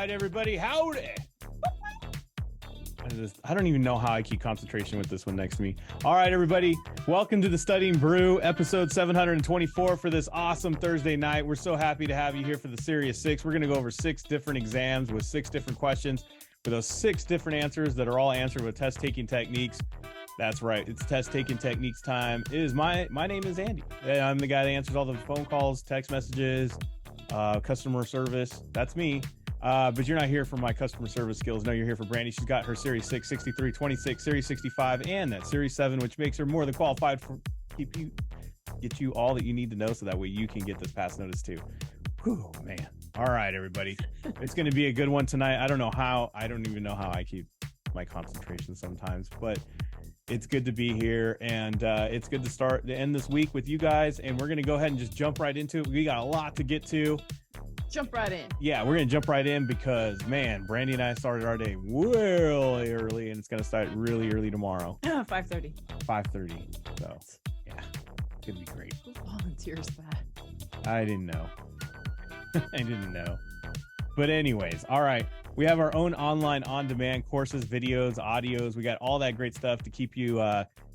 right, everybody. Howdy. I don't even know how I keep concentration with this one next to me. All right, everybody. Welcome to the Studying Brew, episode 724 for this awesome Thursday night. We're so happy to have you here for the Series 6. We're going to go over 6 different exams with 6 different questions for those 6 different answers that are all answered with test-taking techniques. That's right. It's test-taking techniques time. It is my name is Andy. I'm the guy that answers all the phone calls, text messages, customer service. That's me. But you're not here for my customer service skills. No, you're here for Brandy. She's got her Series 6, 63, 26, Series 65, and that Series 7, which makes her more than qualified for get you all that you need to know so that way you can get this pass notice too. Whew, man. All right, everybody. It's going to be a good one tonight. I don't even know how I keep my concentration sometimes, but it's good to be here, and it's good to end this week with you guys, and we're going to go ahead and just jump right into it. We got a lot to get to. Jump right in. Yeah, we're going to jump right in because, man, Brandy and I started our day really early, and it's going to start really early tomorrow. 5:30. 5:30. So, yeah, it's going to be great. Who volunteers that? I didn't know. I didn't know. But anyways, all right. We have our own online on-demand courses, videos, audios. We got all that great stuff to keep you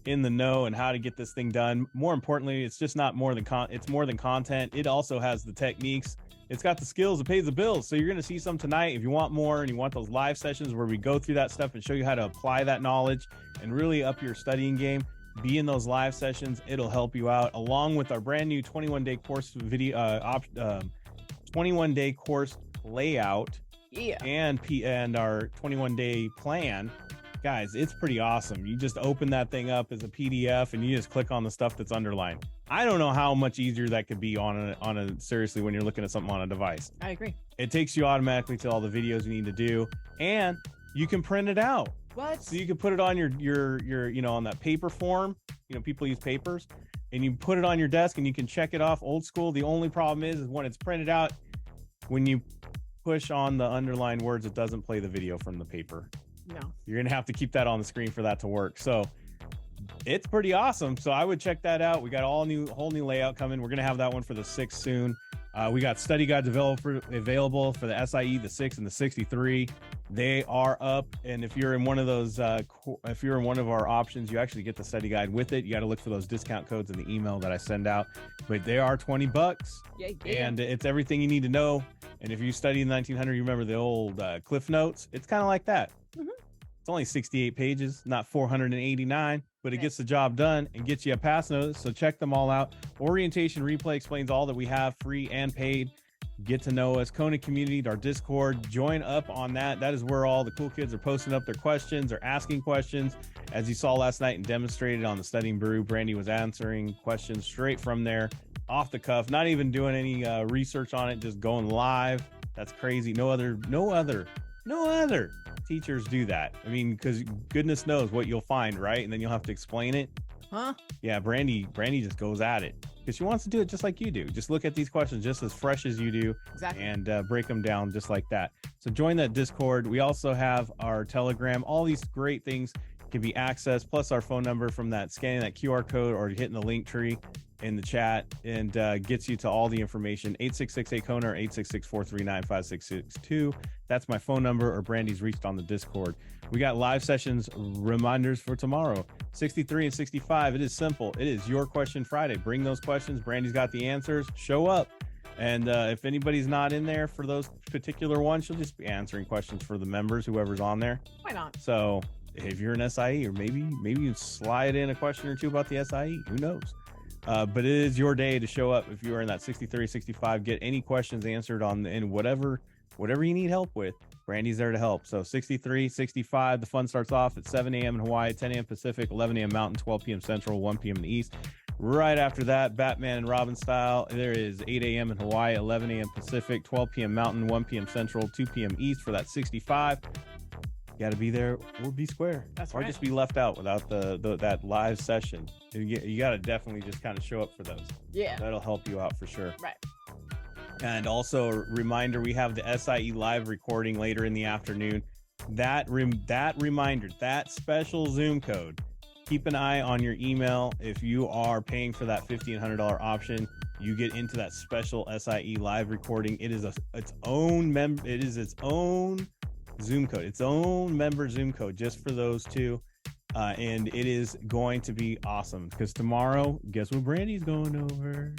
in the know and how to get this thing done. More importantly, it's just not more than it's more than content. It also has the techniques. It's got the skills. It pays the bills. So you're going to see some tonight. If you want more and you want those live sessions where we go through that stuff and show you how to apply that knowledge and really up your studying game, be in those live sessions. It'll help you out, along with our brand new 21-day course video, 21-day course layout. Yeah. And our 21-day plan. Guys, it's pretty awesome. You just open that thing up as a PDF and you just click on the stuff that's underlined. I don't know how much easier that could be seriously when you're looking at something on a device. I agree. It takes you automatically to all the videos you need to do, and you can print it out. What? So you can put it on your on that paper form. People use papers, and you put it on your desk and you can check it off old school. The only problem is when it's printed out, when you push on the underlined words, it doesn't play the video from the paper. No. You're going to have to keep that on the screen for that to work. So it's pretty awesome. So I would check that out. We got whole new layout coming. We're going to have that one for the 6 soon. We got study guides available for the SIE, the 6 and the 63. They are up. And if you're in one of those, if you're in one of our options, you actually get the study guide with it. You got to look for those discount codes in the email that I send out, but they are $20. Yeah. And it's everything you need to know. And if you study in 1900, you remember the old Cliff Notes. It's kind of like that. Mm-hmm. It's only 68 pages, not 489, but it gets the job done and gets you a pass notice. So check them all out. Orientation Replay explains all that we have, free and paid. Get to know us. Kona community, our Discord. Join up on that. That is where all the cool kids are posting up their questions or asking questions. As you saw last night and demonstrated on the Studying Brew, Brandy was answering questions straight from there, off the cuff, not even doing any research on it, just going live. That's crazy. No other teachers do that. I mean, because goodness knows what you'll find, right? And then you'll have to explain it. Huh? Yeah, Brandy just goes at it because she wants to do it just like you do. Just look at these questions just as fresh as you do. Exactly. And break them down just like that. So join that Discord. We also have our Telegram. All these great things can be accessed, plus our phone number from that scanning that QR code or hitting the link tree in the chat, and gets you to all the information. 866-8-KONA or 866-439-5662. That's my phone number, or Brandy's reached on the Discord. We got live sessions reminders for tomorrow, 63 and 65. It is simple. It is your question Friday. Bring those questions. Brandy's got the answers. Show up. And if anybody's not in there for those particular ones, she'll just be answering questions for the members, whoever's on there. Why not? So if you're an SIE, or maybe you slide in a question or two about the SIE, who knows? But it is your day to show up if you are in that 63, 65. Get any questions answered in whatever you need help with. Brandy's there to help. So 63, 65, the fun starts off at 7 a.m. in Hawaii, 10 a.m. Pacific, 11 a.m. Mountain, 12 p.m. Central, 1 p.m. in the East. Right after that, Batman and Robin style, there is 8 a.m. in Hawaii, 11 a.m. Pacific, 12 p.m. Mountain, 1 p.m. Central, 2 p.m. East for that 65. You got to be there or be square. That's or right. just be left out without that live session. You got to definitely just kind of show up for those. Yeah. That'll help you out for sure. Right. And also a reminder, we have the SIE live recording later in the afternoon. That reminder, that special Zoom code, keep an eye on your email. If you are paying for that $1,500 option, you get into that special SIE live recording. It is its own Zoom code, its own member Zoom code just for those two. And it is going to be awesome because tomorrow, guess what Brandy's going over?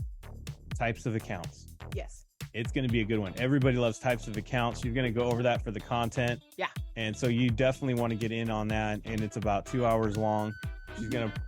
Types of accounts. Yes. It's going to be a good one. Everybody loves types of accounts. You're going to go over that for the content. Yeah. And so you definitely want to get in on that. And it's about 2 hours long. She's going to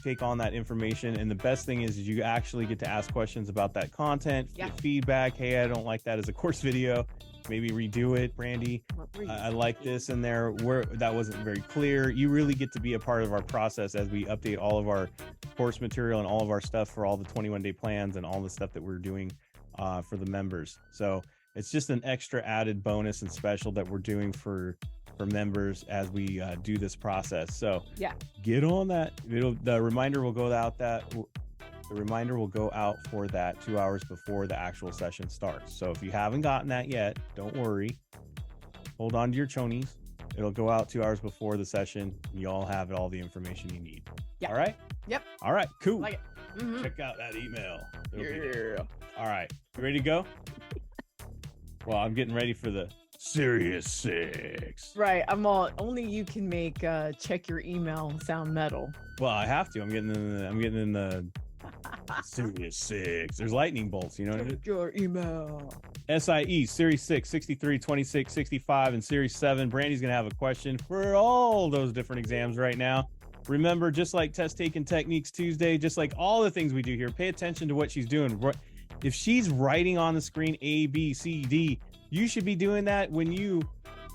take on that information. And the best thing is you actually get to ask questions about that content, get feedback. Hey, I don't like that as a course video. Maybe redo it, Brandy. I like this in there where that wasn't very clear. You really get to be a part of our process as we update all of our course material and all of our stuff for all the 21-day plans and all the stuff that we're doing for the members. So it's just an extra added bonus and special that we're doing for members as we do this process. So get on that. The reminder will go out for that 2 hours before the actual session starts. So if you haven't gotten that yet, don't worry. Hold on to your chonies. It'll go out 2 hours before the session. You all have all the information you need. Yeah. All right? Yep. All right, cool. Like it. Mm-hmm. Check out that email. Yeah. All right. You ready to go? Well, I'm getting ready for the Series 6. Right. Only you can make check your email sound metal. Well, I have to. I'm getting in the Series 6. There's lightning bolts, you know. Check your email. SIE Series 6, 63, 26, 65, and Series 7. Brandy's going to have a question for all those different exams right now. Remember, just like Test Taking Techniques Tuesday, just like all the things we do here, pay attention to what she's doing. If she's writing on the screen A, B, C, D, you should be doing that when you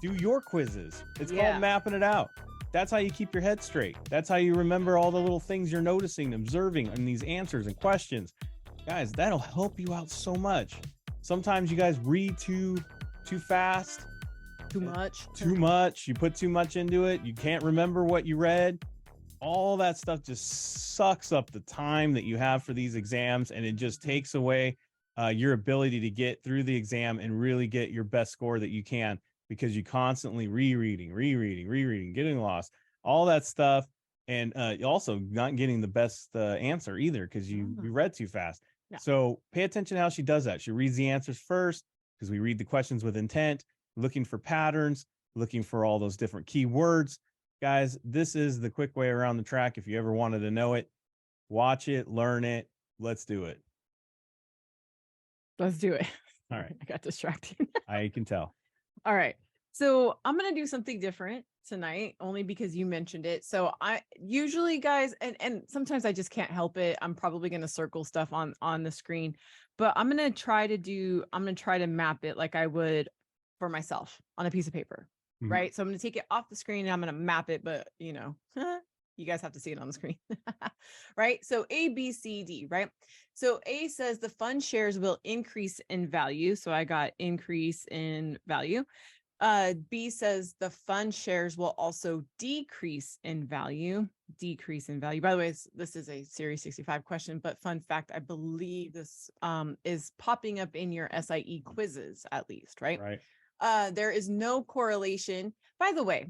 do your quizzes. It's called mapping it out. That's how you keep your head straight. That's how you remember all the little things you're noticing, observing, and these answers and questions. Guys, that'll help you out so much. Sometimes you guys read too fast. Too much. You put too much into it. You can't remember what you read. All that stuff just sucks up the time that you have for these exams, and it just takes away your ability to get through the exam and really get your best score that you can, because you constantly rereading, getting lost, all that stuff. And also not getting the best answer either, because you read too fast. Yeah. So pay attention to how she does that. She reads the answers first, because we read the questions with intent, looking for patterns, looking for all those different keywords. Guys, this is the quick way around the track. If you ever wanted to know it, watch it, learn it. Let's do it. Let's do it. All right. I got distracted. I can tell. All right. So I'm going to do something different tonight, only because you mentioned it. So I usually, guys, and sometimes I just can't help it. I'm probably going to circle stuff on the screen, but I'm going to try to map it like I would for myself on a piece of paper. Mm-hmm. Right. So I'm going to take it off the screen and I'm going to map it, but you guys have to see it on the screen. Right. So A, B, C, D, right? So A says the fund shares will increase in value. So I got increase in value. B says the fund shares will also decrease in value. By the way, this is a Series 65 question, but fun fact, I believe this is popping up in your SIE quizzes at least, right? Right. There is no correlation. By the way,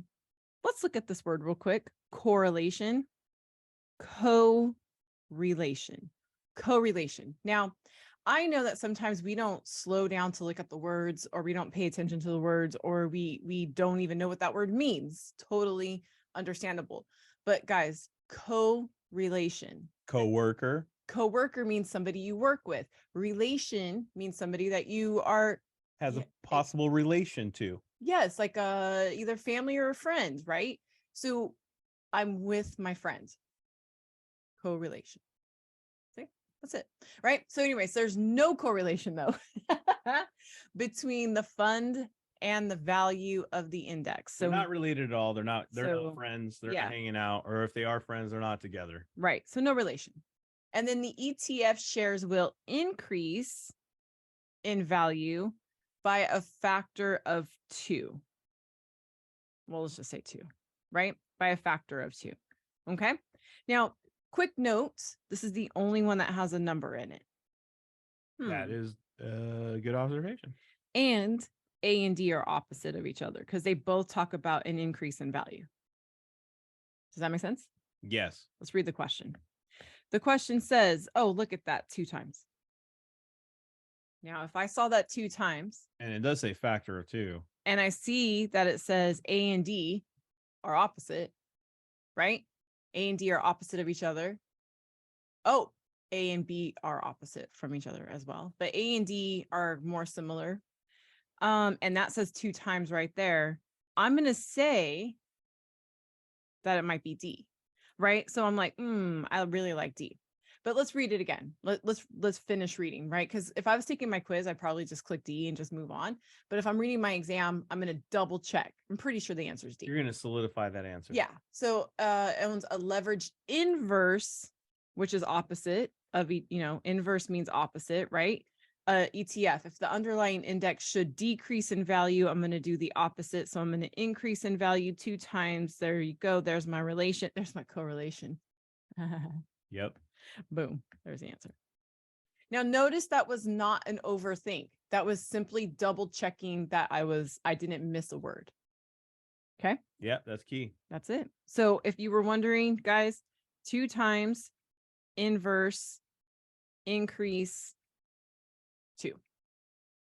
let's look at this word real quick. Correlation, correlation. Now, I know that sometimes we don't slow down to look at the words, or we don't pay attention to the words, or we don't even know what that word means. Totally understandable. But guys, correlation. Coworker Means somebody you work with. Relation means somebody that you has a possible relation to. Yes, like either family or a friend, right? So I'm with my friend. Correlation. See, that's it, right? So anyways, there's no correlation though between the fund and the value of the index. So they're not related at all. They're not friends. They're not hanging out, or if they are friends, they're not together. Right. So no relation. And then the ETF shares will increase in value by a factor of 2. Well, let's just say 2, right? By a factor of 2. Okay. Now, quick notes. This is the only one that has a number in it. That is a good observation. And A and D are opposite of each other because they both talk about an increase in value. Does that make sense? Yes. Let's read the question. The question says, oh, look at that 2 times. Now, if I saw that 2 times And it does say factor of 2. and I see that it says A and D are opposite, right? A and D are opposite of each other. Oh, A and B are opposite from each other as well, but A and D are more similar. And that says 2 times right there. I'm going to say that it might be D, right? So I'm like, I really like D. But let's read it again. Let's finish reading, right? Because if I was taking my quiz, I'd probably just click D and just move on. But if I'm reading my exam, I'm going to double check. I'm pretty sure the answer is D. You're going to solidify that answer. Yeah. So it owns a leveraged inverse, which is opposite of, inverse means opposite, right? ETF. If the underlying index should decrease in value, I'm going to do the opposite. So I'm going to increase in value 2 times. There you go. There's my relation. There's my correlation. Yep. Boom. There's the answer. Now notice that was not an overthink. That was simply double checking that I didn't miss a word. Okay. Yeah, that's key. That's it. So if you were wondering, guys, 2 times inverse increase 2.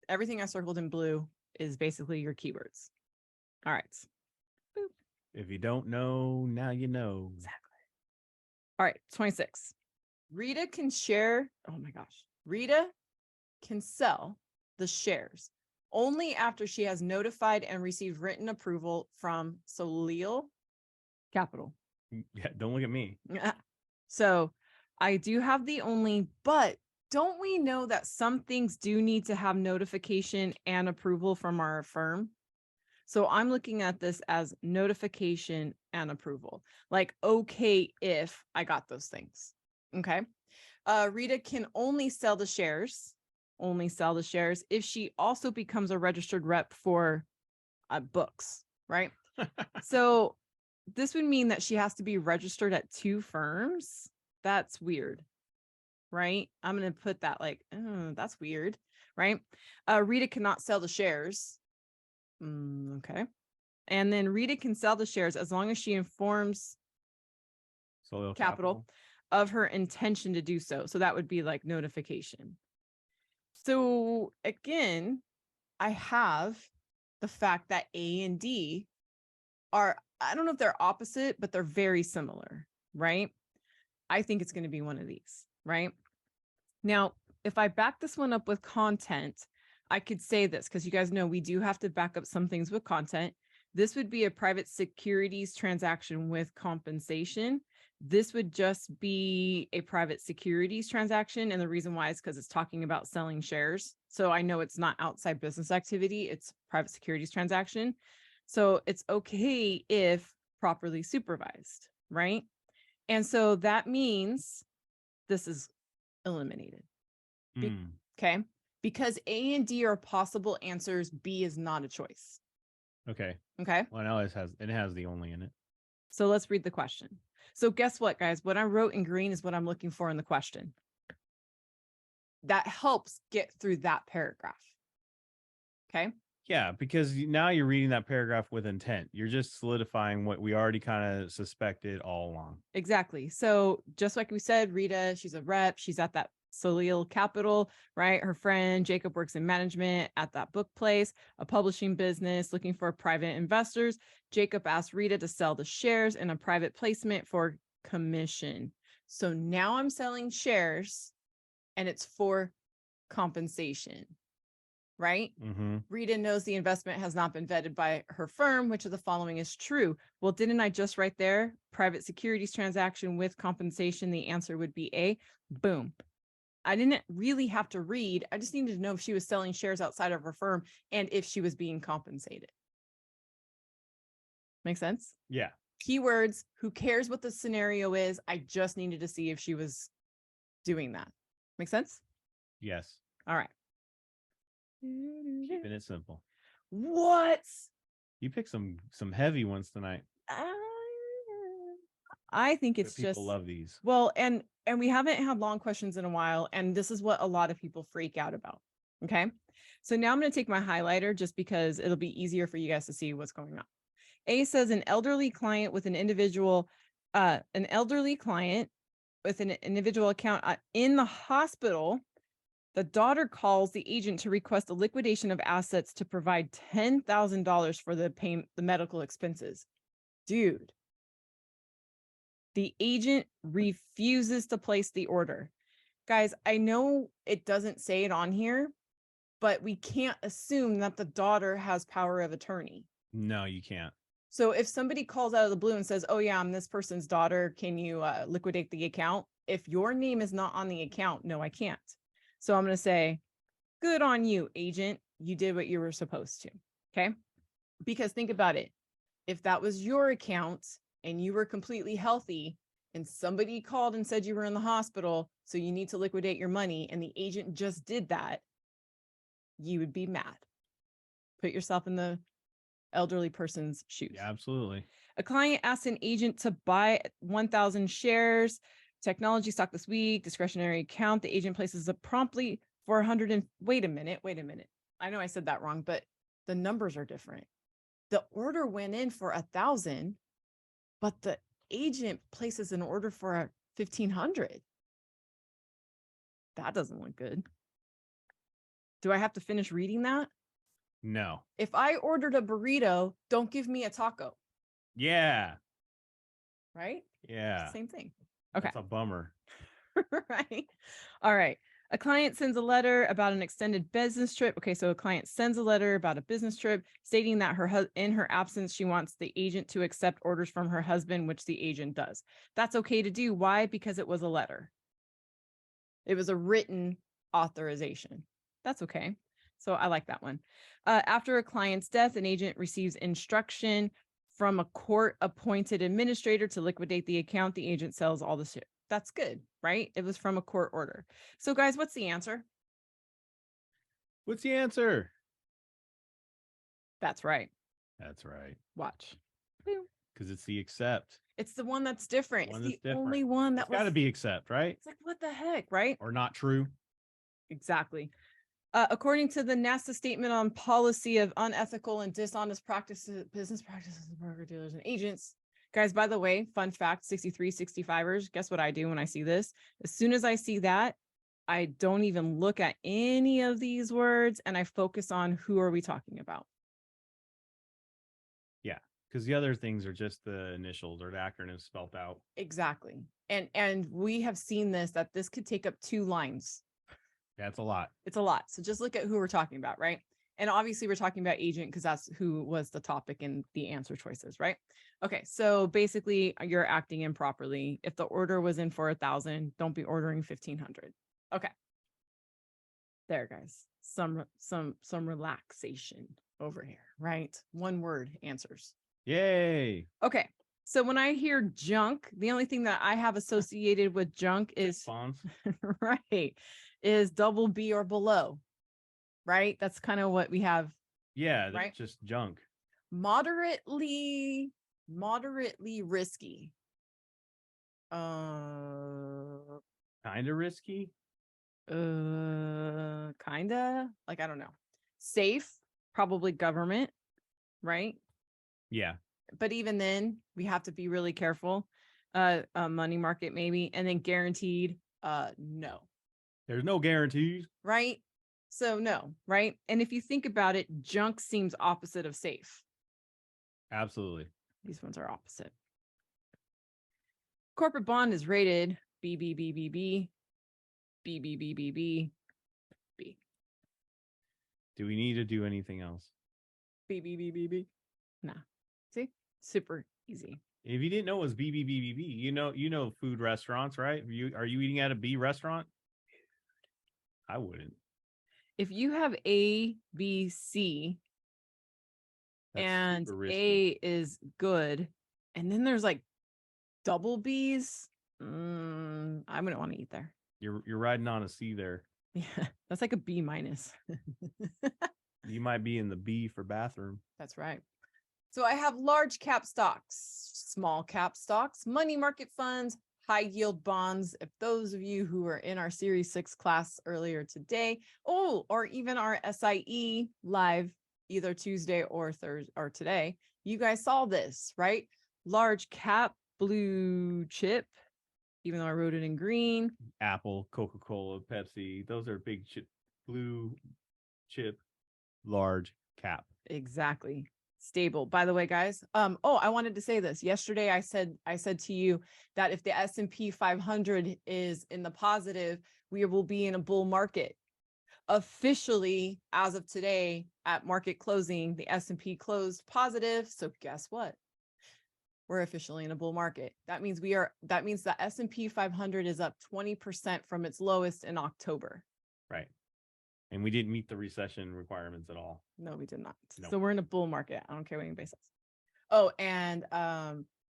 Everything I circled in blue is basically your keywords. All right. Boop. If you don't know, now you know. Exactly. All right. 26. Rita can share. Oh my gosh. Rita can sell the shares only after she has notified and received written approval from SIE Capital. Yeah, don't look at me. So I do have the only, but don't we know that some things do need to have notification and approval from our firm? So I'm looking at this as notification and approval. Like, okay, if I got those things. Okay. Rita can only sell the shares if she also becomes a registered rep for books, right? So this would mean that she has to be registered at 2 firms. That's weird, right? I'm going to put that like, oh, that's weird, right? Rita cannot sell the shares. Okay. And then Rita can sell the shares as long as she informs SIE Capital of her intention to do so. So that would be like notification. So again, I have the fact that A and D are, I don't know if they're opposite, but they're very similar, right? I think it's going to be one of these, right? Now, if I back this one up with content, I could say this because you guys know we do have to back up some things with content. This would be a private securities transaction with compensation. This would just be a private securities transaction. And the reason why is because it's talking about selling shares. So I know it's not outside business activity, it's private securities transaction. So it's okay if properly supervised, right? And so that means this is eliminated. Okay. Because A and D are possible answers, B is not a choice. Okay. Okay. Well, now it has the only in it. So let's read the question. So guess what, guys? What I wrote in green is what I'm looking for in the question. That helps get through that paragraph. Okay. Yeah, because now you're reading that paragraph with intent. You're just solidifying what we already kind of suspected all along. Exactly. So just like we said, Rita, she's a rep. She's at that SIE Capital, right? Her friend Jacob works in management at that book place, a publishing business looking for private investors. Jacob asked Rita to sell the shares in a private placement for commission. So now I'm selling shares and it's for compensation, right? Rita knows the investment has not been vetted by her firm. Which of the following is true? Well, didn't I just write there, private securities transaction with compensation? The answer would be A. Boom. I didn't really have to read. I just needed to know if she was selling shares outside of her firm and if she was being compensated. Make sense? Yeah. Keywords, who cares what the scenario is? I just needed to see if she was doing that. Make sense? Yes. All right. Keeping it simple. What? You picked some heavy ones tonight. I think it's people just love these. Well, and we haven't had long questions in a while, and this is what a lot of people freak out about. Okay. So now I'm going to take my highlighter just because it'll be easier for you guys to see what's going on. A says an elderly client with an individual account in the hospital. The daughter calls the agent to request a liquidation of assets to provide $10,000 for the medical expenses. Dude. The agent refuses to place the order. Guys, I know it doesn't say it on here, but we can't assume that the daughter has power of attorney. No, you can't. So if somebody calls out of the blue and says, oh yeah, I'm this person's daughter, can you liquidate the account? If your name is not on the account, no, I can't. So I'm going to say, good on you, agent. You did what you were supposed to. Okay. Because think about it. If that was your account and you were completely healthy and somebody called and said you were in the hospital, so you need to liquidate your money, and the agent just did that, you would be mad. Put yourself in the elderly person's shoes. Yeah, absolutely. A client asks an agent to buy 1,000 shares, technology stock this week, discretionary account. The agent places it promptly for 100 and wait a minute. I know I said that wrong, but the numbers are different. The order went in for 1,000, but the agent places an order for 1,500. That doesn't look good. Do I have to finish reading that? No. If I ordered a burrito, don't give me a taco. Yeah. Right? Yeah. Same thing. Okay. That's a bummer. Right. All right. A client sends a letter about an extended business trip. Okay, so a client sends a letter about a business trip stating that in her absence, she wants the agent to accept orders from her husband, which the agent does. That's okay to do. Why? Because it was a letter. It was a written authorization. That's okay. So I like that one. After a client's death, an agent receives instruction from a court-appointed administrator to liquidate the account. The agent sells all the shit. That's good, right? It was from a court order. So guys, what's the answer? What's the answer? That's right. That's right. Watch. Because it's the accept. It's the one that's different. It's the only one that was got to be accept, right? It's like, what the heck, right? Or not true. Exactly. According to the NASA statement on policy of unethical and dishonest practices, business practices of broker dealers and agents. Guys, by the way, fun fact, 63, 65ers, guess what I do when I see this? As soon as I see that, I don't even look at any of these words and I focus on who are we talking about. Yeah, because the other things are just the initials or the acronyms spelled out. Exactly. And we have seen that this could take up 2 lines. Yeah, it's a lot. It's a lot. So just look at who we're talking about, right? And obviously we're talking about agent because that's who was the topic in the answer choices, right? Okay, so basically you're acting improperly. If the order was in for 1,000, don't be ordering 1,500. Okay. There, guys. Some relaxation over here, right? One word answers. Yay. Okay. So when I hear junk, the only thing that I have associated with junk is right, is double B or below. Right? That's kind of what we have. Yeah, right? Just junk. Moderately risky. Kind of risky. Kinda, like, I don't know. Safe, probably government, right? Yeah. But even then, we have to be really careful. Money market, maybe. And then guaranteed, no. There's no guarantees. Right? So no, right? And if you think about it, junk seems opposite of safe. Absolutely. These ones are opposite. Corporate bond is rated BBBBB, BBBBB, B. Do we need to do anything else? BBBBB. Nah. See? Super easy. If you didn't know it was BBBBB, you know food restaurants, right? Are you eating at a B restaurant? I wouldn't. If you have A, B, C, that's and A is good, and then there's like double B's, I wouldn't want to eat there. You're riding on a C there. Yeah, that's like a B minus. You might be in the B for bathroom. That's right. So I have large cap stocks, small cap stocks, money market funds, high yield bonds. If those of you who were in our Series 6 class earlier today, or even our SIE live, either Tuesday or Thursday or today, you guys saw this, right? Large cap blue chip even though I wrote it in green. Apple, Coca-Cola, Pepsi. Those are big chip, blue chip, large cap. Exactly. Stable. By the way, guys, I wanted to say this. Yesterday I said to you that if the S&P 500 is in the positive, we will be in a bull market. Officially, as of today at market closing, the S&P closed positive. So guess what? We're officially in a bull market. That means the S&P 500 is up 20% from its lowest in October. Right. And we didn't meet the recession requirements at all. No, we did not. No. So we're in a bull market. I don't care what anybody says. Oh, and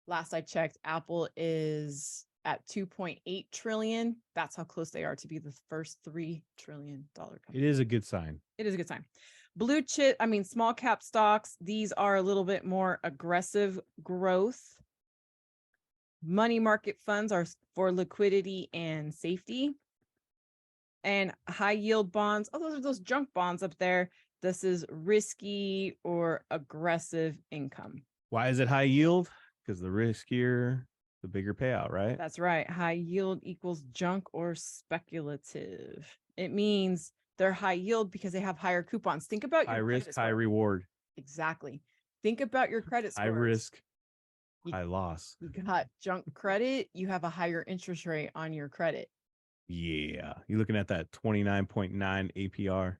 last I checked, Apple is at 2.8 trillion. That's how close they are to be the first $3 trillion company. It is a good sign. It is a good sign. Blue chip, small cap stocks. These are a little bit more aggressive growth. Money market funds are for liquidity and safety. And high yield bonds. Oh, those are those junk bonds up there. This is risky or aggressive income. Why is it high yield? Because the riskier, the bigger payout, right? That's right. High yield equals junk or speculative. It means they're high yield because they have higher coupons. Think about your high risk, high reward. Exactly. Think about your credit scores. High risk, high loss. You got junk credit. You have a higher interest rate on your credit. Yeah. You're looking at that 29.9 APR.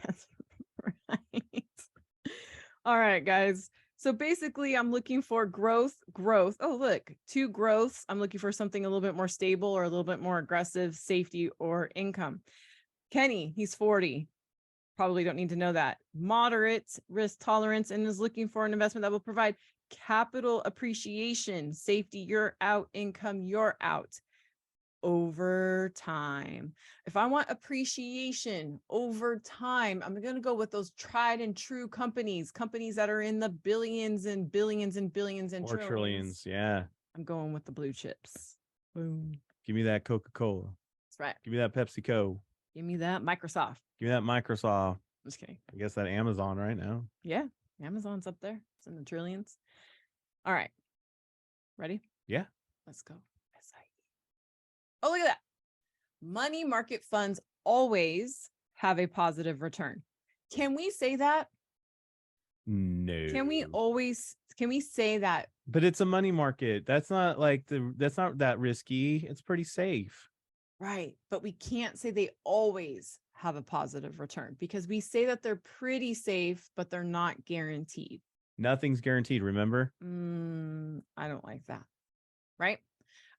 That's right. All right, guys. So basically, I'm looking for growth. Oh, look, 2 growths. I'm looking for something a little bit more stable or a little bit more aggressive, safety or income. Kenny, he's 40. Probably don't need to know that. Moderate risk tolerance and is looking for an investment that will provide capital appreciation, safety, you're out, income, you're out. Over time. If I want appreciation over time, I'm going to go with those tried and true companies that are in the billions and billions and billions and trillions. Yeah. I'm going with the blue chips. Boom. Give me that Coca-Cola. That's right. Give me that PepsiCo. Give me that Microsoft. Give me that Microsoft. Just kidding. I guess that Amazon right now. Yeah. Amazon's up there. It's in the trillions. All right. Ready? Yeah. Let's go. Oh, look at that. Money market funds always have a positive return. Can we say that? No. Can we say that? But it's a money market. That's not that risky. It's pretty safe. Right. But we can't say they always have a positive return because we say that they're pretty safe, but they're not guaranteed. Nothing's guaranteed, remember? I don't like that. Right.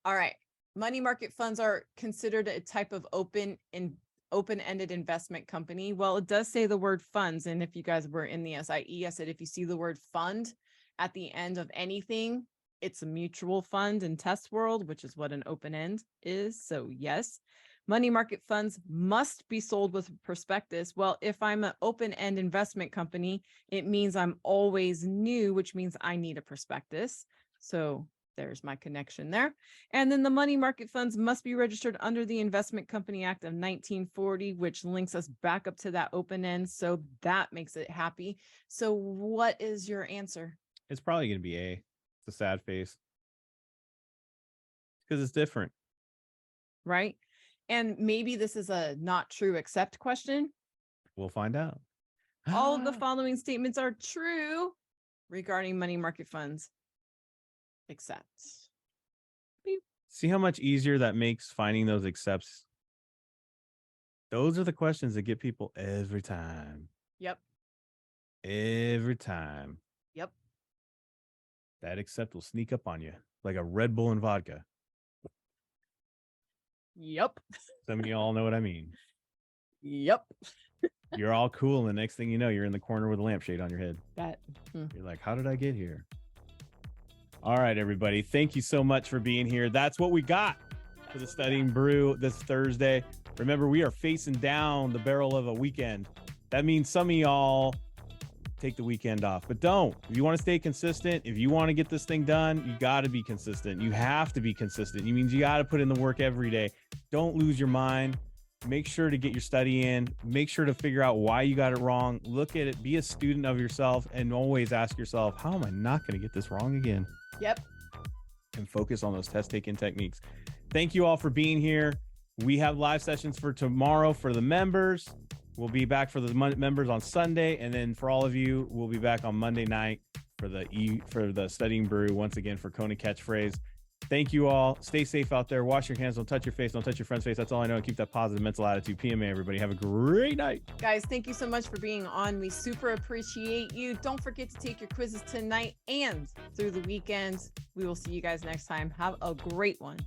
All right. Money market funds are considered a type of open-ended investment company. Well, it does say the word funds. And if you guys were in the SIE, I said, if you see the word fund at the end of anything, it's a mutual fund in test world, which is what an open end is. So yes, money market funds must be sold with prospectus. Well, if I'm an open-end investment company, it means I'm always new, which means I need a prospectus. So there's my connection there. And then the money market funds must be registered under the Investment Company Act of 1940, which links us back up to that open end. So that makes it happy. So what is your answer? It's probably going to be A. It's a sad face. Because it's different. Right. And maybe this is a not true except question. We'll find out. All of the following statements are true regarding money market funds. Except. Beep. See how much easier that makes finding those excepts? Those are the questions that get people every time. Yep. Every time. Yep. That except will sneak up on you like a Red Bull and vodka. Yep. Some of you all know what I mean. Yep. You're all cool, and the next thing you know, you're in the corner with a lampshade on your head. You're like, how did I get here? All right, everybody. Thank you so much for being here. That's what we got for the Studying Brew this Thursday. Remember, we are facing down the barrel of a weekend. That means some of y'all take the weekend off, but don't. If you want to stay consistent, if you want to get this thing done, you got to be consistent. You have to be consistent. It means you got to put in the work every day. Don't lose your mind. Make sure to get your study in. Make sure to figure out why you got it wrong. Look at it. Be a student of yourself and always ask yourself, how am I not going to get this wrong again? Yep. And focus on those test taking techniques. Thank you all for being here. We have live sessions for tomorrow for the members. We'll be back for the members on Sunday, and then for all of you, we'll be back on Monday night for the Studying Brew once again for Kona Catchphrase. Thank you all. Stay safe out there. Wash your hands. Don't touch your face. Don't touch your friend's face. That's all I know. And keep that positive mental attitude. PMA, everybody. Have a great night. Guys, thank you so much for being on. We super appreciate you. Don't forget to take your quizzes tonight and through the weekend. We will see you guys next time. Have a great one.